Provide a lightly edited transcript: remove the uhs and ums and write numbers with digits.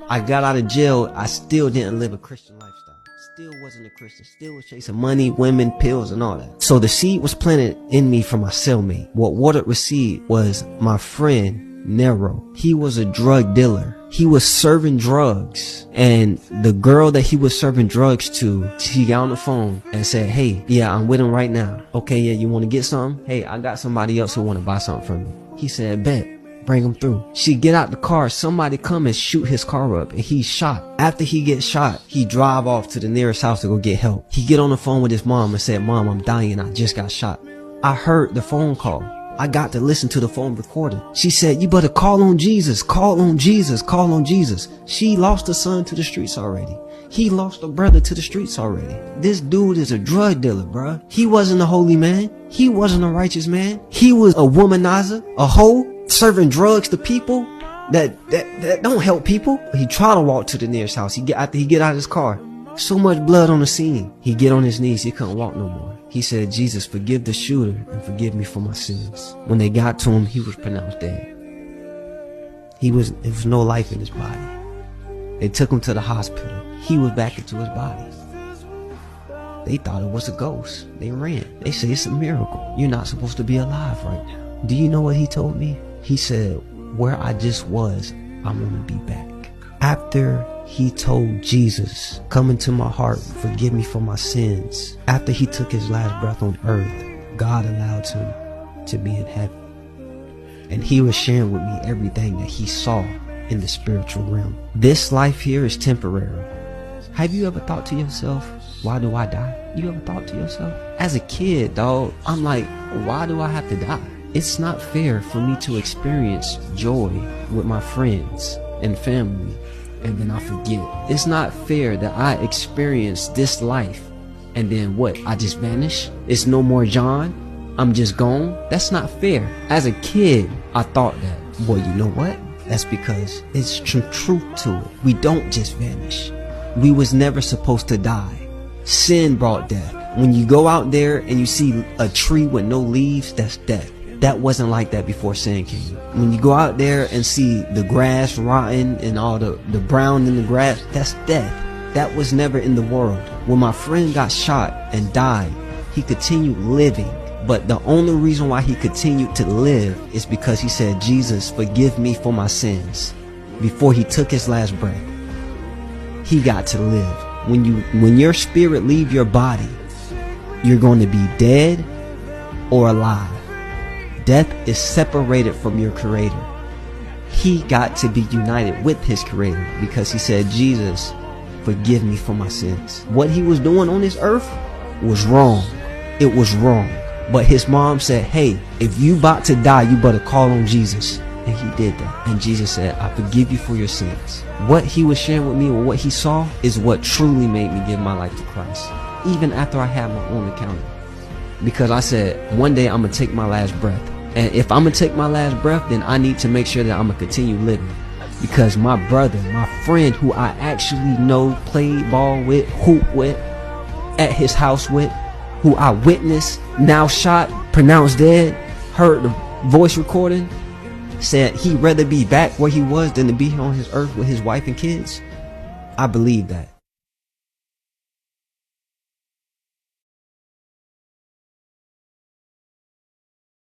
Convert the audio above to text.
I got out of jail, I still didn't live a Christian lifestyle. Still wasn't a Christian. Still was chasing money, women, pills, and all that. So the seed was planted in me from my cellmate. What watered the seed was my friend, Nero. He was a drug dealer. He was serving drugs. And the girl that he was serving drugs to, she got on the phone and said, hey, yeah, I'm with him right now. Okay, yeah, you want to get something? Hey, I got somebody else who want to buy something from me. He said, bet. Bring him through. She get out the car, somebody come and shoot his car up, and he's shot. After he gets shot, he drive off to the nearest house to go get help. He get on the phone with his mom and said, Mom, I'm dying, I just got shot. I heard the phone call. I got to listen to the phone recording. She said, you better call on Jesus, call on Jesus, call on Jesus. She lost her son to the streets already. He lost a brother to the streets already. This dude is a drug dealer, bruh. He wasn't a holy man. He wasn't a righteous man. He was a womanizer, a hoe, serving drugs to people that don't help people. He tried to walk to the nearest house. After he get out of his car, so much blood on the scene. He get on his knees. He couldn't walk no more. He said, Jesus, forgive the shooter and forgive me for my sins. When they got to him, he was pronounced dead. There was no life in his body. They took him to the hospital. He was back into his body. They thought it was a ghost. They ran. They say it's a miracle. You're not supposed to be alive right now. Do you know what he told me? He said, where I just was, I'm gonna be back. After he told Jesus, come into my heart, forgive me for my sins. After he took his last breath on earth, God allowed him to be in heaven. And he was sharing with me everything that he saw in the spiritual realm. This life here is temporary. Have you ever thought to yourself, why do I die? You ever thought to yourself? As a kid, dog, I'm like, why do I have to die? It's not fair for me to experience joy with my friends and family and then I forget. It's not fair that I experience this life and then what? I just vanish? It's no more John? I'm just gone? That's not fair. As a kid, I thought that. Well, you know what? That's because it's truth to it. We don't just vanish. We was never supposed to die. Sin brought death. When you go out there and you see a tree with no leaves, that's death. That wasn't like that before sin came. When you go out there and see the grass rotting and all the brown in the grass, that's death. That was never in the world. When my friend got shot and died, he continued living. But the only reason why he continued to live is because he said, Jesus, forgive me for my sins. Before he took his last breath, he got to live. When your spirit leave your body, you're going to be dead or alive. Death is separated from your creator. He got to be united with his creator because he said, Jesus, forgive me for my sins. What he was doing on this earth was wrong. It was wrong. But his mom said, hey, if you about to die, you better call on Jesus. And he did that. And Jesus said, I forgive you for your sins. What he was sharing with me or what he saw is what truly made me give my life to Christ. Even after I had my own encounter. Because I said, one day I'm going to take my last breath. And if I'm going to take my last breath, then I need to make sure that I'm going to continue living. Because my brother, my friend who I actually know, played ball with, hooped with, at his house with, who I witnessed, now shot, pronounced dead, heard the voice recording, said he'd rather be back where he was than to be here on his earth with his wife and kids. I believe that.